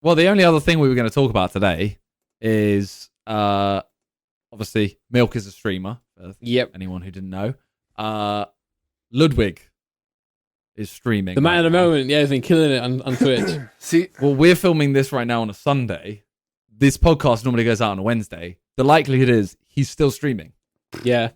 Well, the only other thing we were going to talk about today is obviously Milk is a streamer. Yep. Anyone who didn't know, Ludwig is streaming. The man right of the now. moment, yeah, has been killing it on Twitch. See, Well, we're filming this right now on a Sunday. This podcast normally goes out on a Wednesday. The likelihood is he's still streaming. Yeah.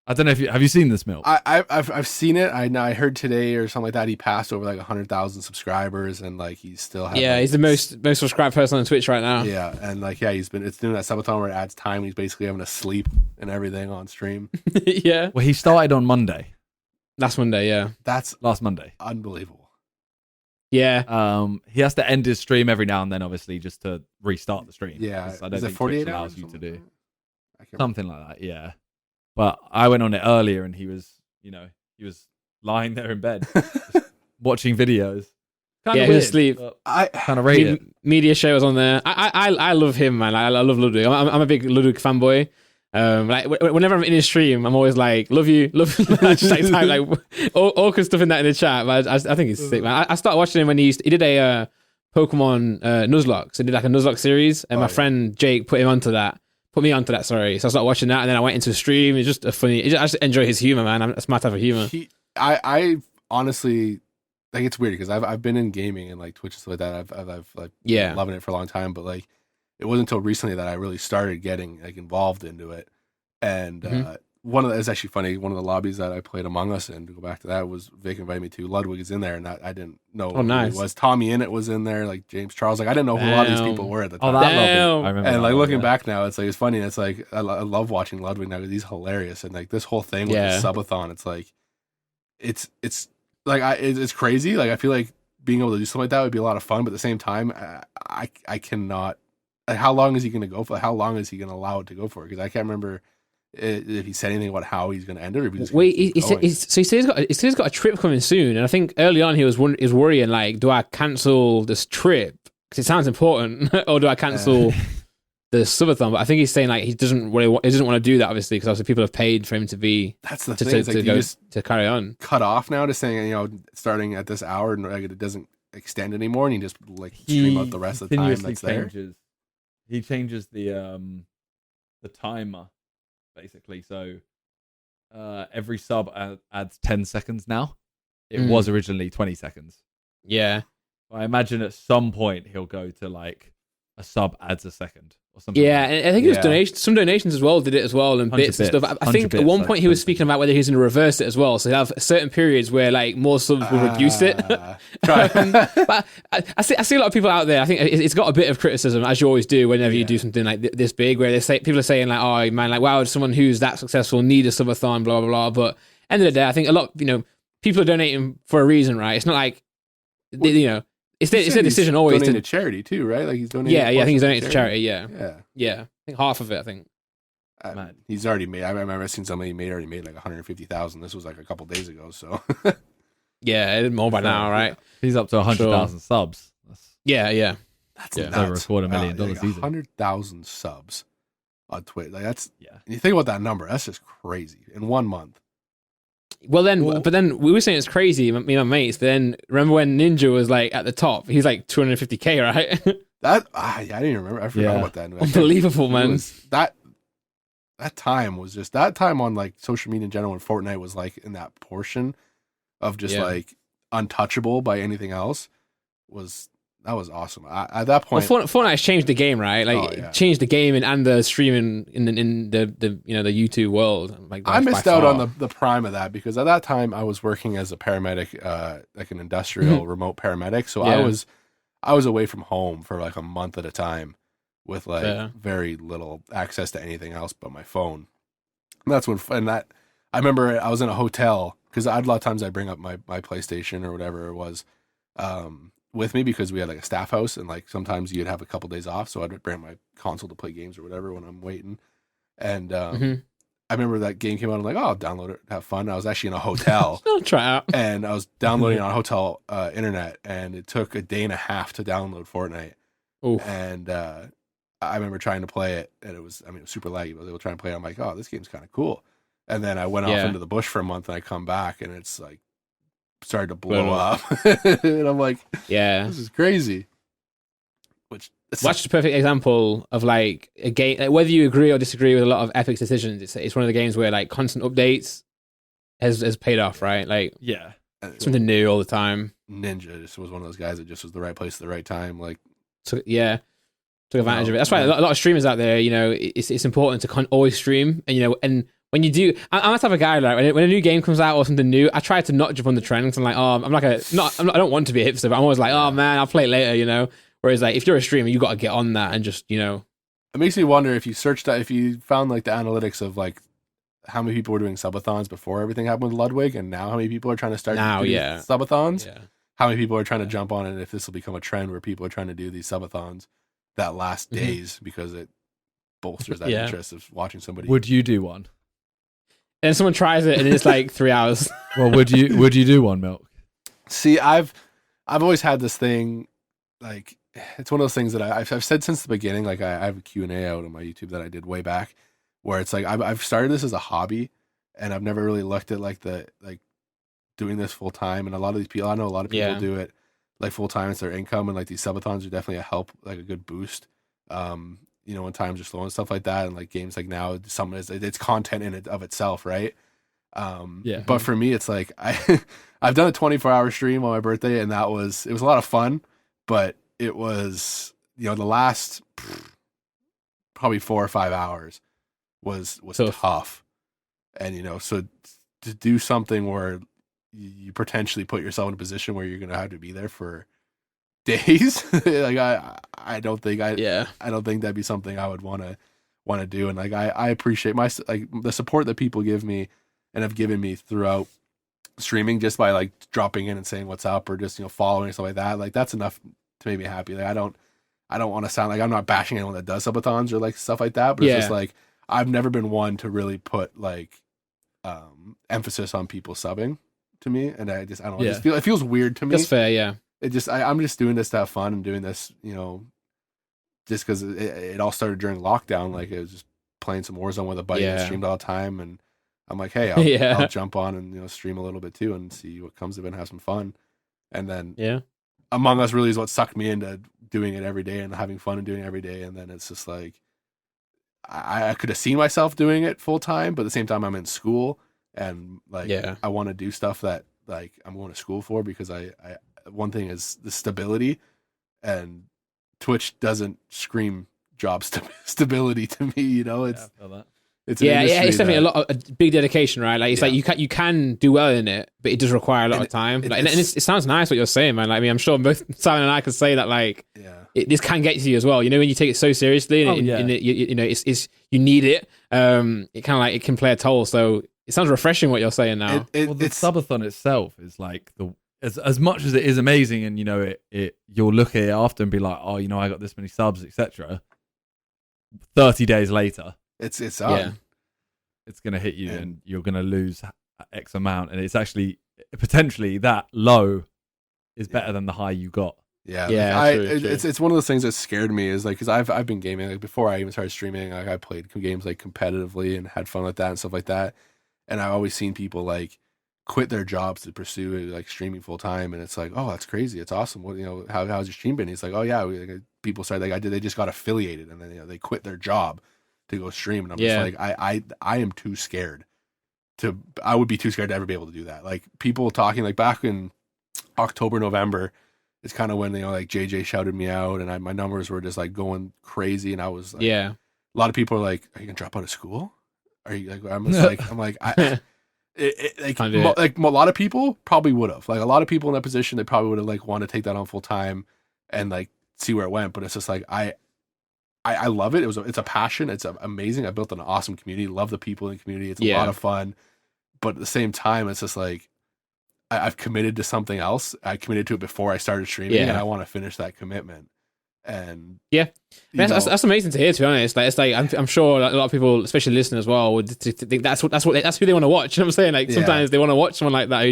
I don't know if have you seen this, Milk? I've seen it. I heard today or something like that. He passed over like 100,000 subscribers, and like he's still He's the most subscribed person on Twitch right now. Yeah, and like it's doing that subathon where it adds time. He's basically having to sleep and everything on stream. Yeah. Well, he started on Monday. Last Monday, yeah. That's Last Monday. unbelievable. Yeah. He has to end his stream every now and then, obviously, just to restart the stream. Yeah, 'Cause I don't is it think 48 Twitch allows hours? you to do I can't something like that. Yeah, but I went on it earlier, and he was lying there in bed watching videos. Kind Yeah, of he weird. was asleep. Kind of rate it. Media show was on there. I love him, man. I love Ludwig. I'm a big Ludwig fanboy. Whenever I'm in his stream, I'm always like, love you. Just like type like awkward stuff in the chat. But I think he's sick, man. I started watching him when he did a Pokemon Nuzlocke. So he did like a Nuzlocke series, and my friend Jake put me onto that. Sorry. So I started watching that, and then I went into the stream. It's just a funny. I just enjoy his humor, man. That's my type of humor. I honestly like it's weird because I've been in gaming and like Twitch and stuff like that. I've like been loving it for a long time, but like it wasn't until recently that I really started getting like involved into it. And it's actually funny. One of the lobbies that I played Among Us in, to go back to that, was Vic invited me to. Ludwig is in there, and I didn't know who nice. he was. Tommy Innit was in there, like James Charles. Like I didn't know who a lot of these people were at the Oh, time. that Damn. lobby. I remember. And that like lobby, looking yeah. back now, it's like it's funny. It's like I love watching Ludwig now because he's hilarious, and like this whole thing with the subathon, it's like it's like it's crazy. Like I feel like being able to do something like that would be a lot of fun, but at the same time, I cannot. Like, how long is he going to go for? How long is he going to allow it to go for? Because I can't remember if he said anything about how he's going to end it. Or if he's just he said he's got a trip coming soon, and I think early on he was worrying like, do I cancel this trip because it sounds important, or do I cancel the subathon? But I think he's saying like he doesn't want to do that, obviously, because obviously people have paid for him to be. That's the thing. It's like to carry on. Cut off now to saying starting at this hour and like, it doesn't extend anymore, and you just like stream out the rest of the time that's there. He changes the timer basically. So every sub adds 10 seconds now. It was originally 20 seconds. Yeah. I imagine at some point he'll go to like a sub adds a second or something. Yeah, and I think it was donations. Some donations as well did it as well, and bits and stuff. I think at one point he was speaking about whether he was going to reverse it as well. So he'll have certain periods where like more subs will reduce it. But I see a lot of people out there. I think it's got a bit of criticism, as you always do whenever you do something like this big, where people are saying like, "Oh man, like wow, someone who's that successful need a subathon, blah blah blah." But end of the day, I think a lot, people are donating for a reason, right? It's not like It's their decision always to charity too, right? Like he's donating. Yeah, I think he's donating to charity. Yeah. I think half of it. I think. Man, he's already made. I remember seeing somebody already made like 150,000. This was like a couple days ago. So. Yeah, more by now, right? He's up to 100,000 subs. Yeah. That's over $250,000 like season. 100,000 subs on Twitch. Like that's And you think about that number. That's just crazy in 1 month. Well, but then we were saying it's crazy, me and my mates. But then remember when Ninja was like at the top? He's like 250K, right? I didn't even remember. I forgot about that. Unbelievable, man. That time was just that time on like social media in general, when Fortnite was like in that portion of just like untouchable by anything else. That was awesome. At that point, Fortnite's changed the game, right? Like it changed the game and the streaming in the YouTube world. Like I missed out on the prime of that because at that time I was working as a paramedic, like an industrial remote paramedic. So I was away from home for like a month at a time with like very little access to anything else but my phone. And that's when I remember I was in a hotel because a lot of times I bring up my PlayStation or whatever it was. With me because we had like a staff house and like sometimes you'd have a couple days off, so I'd bring my console to play games or whatever when I'm waiting. And I remember that game came out. I'm like, oh, I'll download it, have fun. I was actually in a hotel. I'll try out. And I was downloading on hotel internet, and it took a day and a half to download Fortnite. Oof. And I remember trying to play it, and it was super laggy. But I was able to try and play it. I'm like, oh, this game's kind of cool. And then I went off into the bush for a month, and I come back, and it's like started to blow up. And I'm like, yeah, this is crazy. Watch the perfect example of like a game. Like, whether you agree or disagree with a lot of Epic's decisions, it's one of the games where like constant updates has paid off, right? Like something new all the time. Ninja just was one of those guys that just was the right place at the right time. Like took advantage of it. That's why a lot of streamers out there, it's important to always stream, and when you do, I'm the type of guy like when a new game comes out or something new, I try to not jump on the trend because I'm like, I don't want to be a hipster, but I'm always like, oh man, I'll play it later, Whereas like if you're a streamer, you got to get on that and just It makes me wonder if you searched that, if you found like the analytics of like how many people were doing subathons before everything happened with Ludwig, and now how many people are trying to start doing subathons. Yeah. How many people are trying to jump on it, if this will become a trend where people are trying to do these subathons that last days because it bolsters that interest of watching somebody. Would you do one? And someone tries it and it's like 3 hours. Well, would you do one, Milk? See, I've always had this thing, like it's one of those things that I've said since the beginning. Like I have a Q&A out on my YouTube that I did way back, where it's like I've started this as a hobby, and I've never really looked at like doing this full time. And a lot of these people, I know a lot of people do it like full time. It's their income, and like these subathons are definitely a help, like a good boost. When times are slow and stuff like that, and like games like now, it's content in it of itself, right? But for me, it's like I've done a 24-hour stream on my birthday, and it was a lot of fun, but it was the last probably 4 or 5 hours was tough, and so to do something where you potentially put yourself in a position where you're gonna have to be there for days, like I don't think that'd be something I would want to do. And like I appreciate the support that people give me and have given me throughout streaming, just by like dropping in and saying what's up, or just following and stuff like that. Like that's enough to make me happy. Like I don't want to sound like I'm not bashing anyone that does subathons or like stuff like that, but it's just like I've never been one to really put like emphasis on people subbing to me, and I don't know, it feels weird to me. That's fair. Yeah. It just I'm just doing this to have fun, and doing this just because it all started during lockdown. Like it was just playing some Warzone with a buddy and streamed all the time, and I'm like, hey, I'll jump on and stream a little bit too and see what comes of it and have some fun. And then Among Us really is what sucked me into doing it every day and having fun and doing it every day. And then it's just like I could have seen myself doing it full time, but at the same time I'm in school, and like I want to do stuff that like I'm going to school for, because I one thing is the stability, and Twitch doesn't scream job stability to me. It's it's definitely a big dedication, right? Like it's like you can do well in it, but it does require a lot of time. It sounds nice what you're saying, man. Like, I mean, I'm sure both Simon and I could say that. Like, this can get to you as well. When you take it so seriously, and it's you need it. It kind of like it can play a toll. So it sounds refreshing what you're saying now. The subathon itself is like as much as it is amazing, and you'll look at it after and be like, oh, I got this many subs, etc. 30 days later, it's on. It's gonna hit you, and you're gonna lose X amount, and it's actually potentially that low is better than the high you got. True. It's one of those things that scared me, is like, because I've been gaming, like before I even started streaming, like I played games like competitively and had fun with that and stuff like that, and I've always seen people like quit their jobs to pursue like streaming full time, and it's like, oh, that's crazy, it's awesome. What how's your stream been? He's like, oh yeah, people started like they just got affiliated, and then they quit their job to go stream, and I'm just like, I am too scared I would be too scared to ever be able to do that. Like people talking like back in October, November is kind of when like JJ shouted me out, and my numbers were just like going crazy, and I was like, a lot of people are like, are you gonna drop out of school? Are you like, I'm like a lot of people probably would have, like a lot of people in that position, they probably would have like wanted to take that on full time and like see where it went. But it's just like I love it. It's a passion. It's amazing. I built an awesome community. Love the people in the community. It's a lot of fun. But at the same time, it's just like I've committed to something else. I committed to it before I started streaming, and I want to finish that commitment. And that's amazing to hear. To be honest, like it's like I'm sure a lot of people, especially listening as well, would think that's who they want to watch. You know what I'm saying? Like sometimes they want to watch someone like that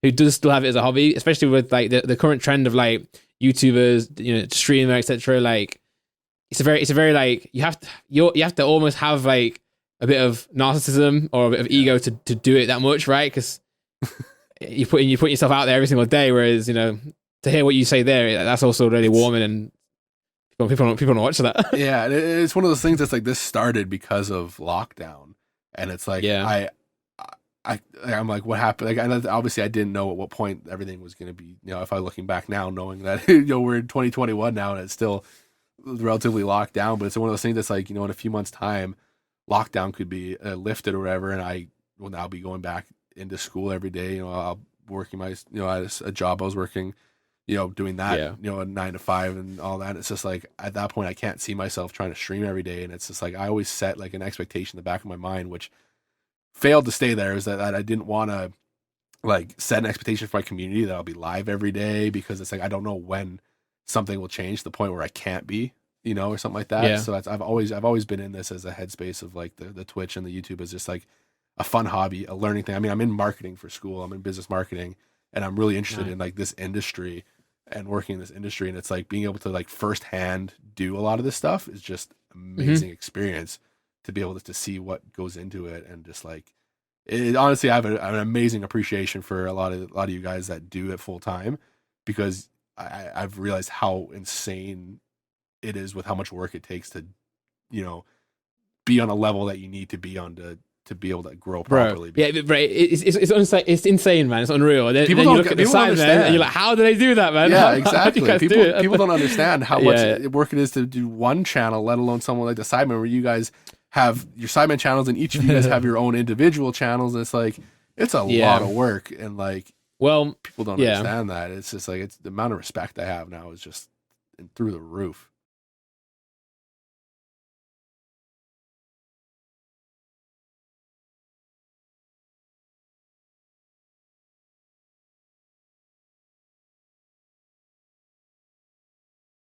who does still have it as a hobby, especially with like the current trend of like YouTubers, streamer, etc. Like it's a very like you have to almost have like a bit of narcissism or a bit of ego to do it that much, right? Because you put yourself out there every single day. Whereas to hear what you say there, that's also really warming and People don't watch that. Yeah, it's one of those things that's like this started because of lockdown, and it's like I'm like, what happened? Like, and obviously, I didn't know at what point everything was going to be. If I'm looking back now, knowing that we're in 2021 now, and it's still relatively locked down, but it's one of those things that's like, in a few months' time, lockdown could be lifted or whatever, and I will now be going back into school every day. I'll working my, at a job I was working, doing that, a 9 to 5 and all that. It's just like, at that point, I can't see myself trying to stream every day, and it's just like I always set like an expectation in the back of my mind, which failed to stay there, is that I didn't want to like set an expectation for my community that I'll be live every day, because it's like I don't know when something will change to the point where I can't be, or something like that. So I've always been in this as a headspace of like the Twitch and the YouTube is just like a fun hobby, a learning thing. I mean, I'm in marketing for school, I'm in business marketing, and I'm really interested in like this industry and working in this industry, and it's like being able to like firsthand do a lot of this stuff is just amazing experience to be able to see what goes into it. And just like honestly, I have an amazing appreciation for a lot of you guys that do it full time, because I've realized how insane it is with how much work it takes to be on a level that you need to be on to be able to grow properly. Yeah, right. It's insane, man. It's unreal. People then don't, you look at the people side, understand. man, and you're like, how do they do that, man? Yeah, exactly. People don't understand how much Yeah. work it is to do one channel, let alone someone like the Sidemen, where you guys have your Sidemen channels, and each of you guys have your own individual channels. And it's like, it's a lot of work, and like, well, people don't understand that. It's just like, it's the amount of respect I have now is just through the roof.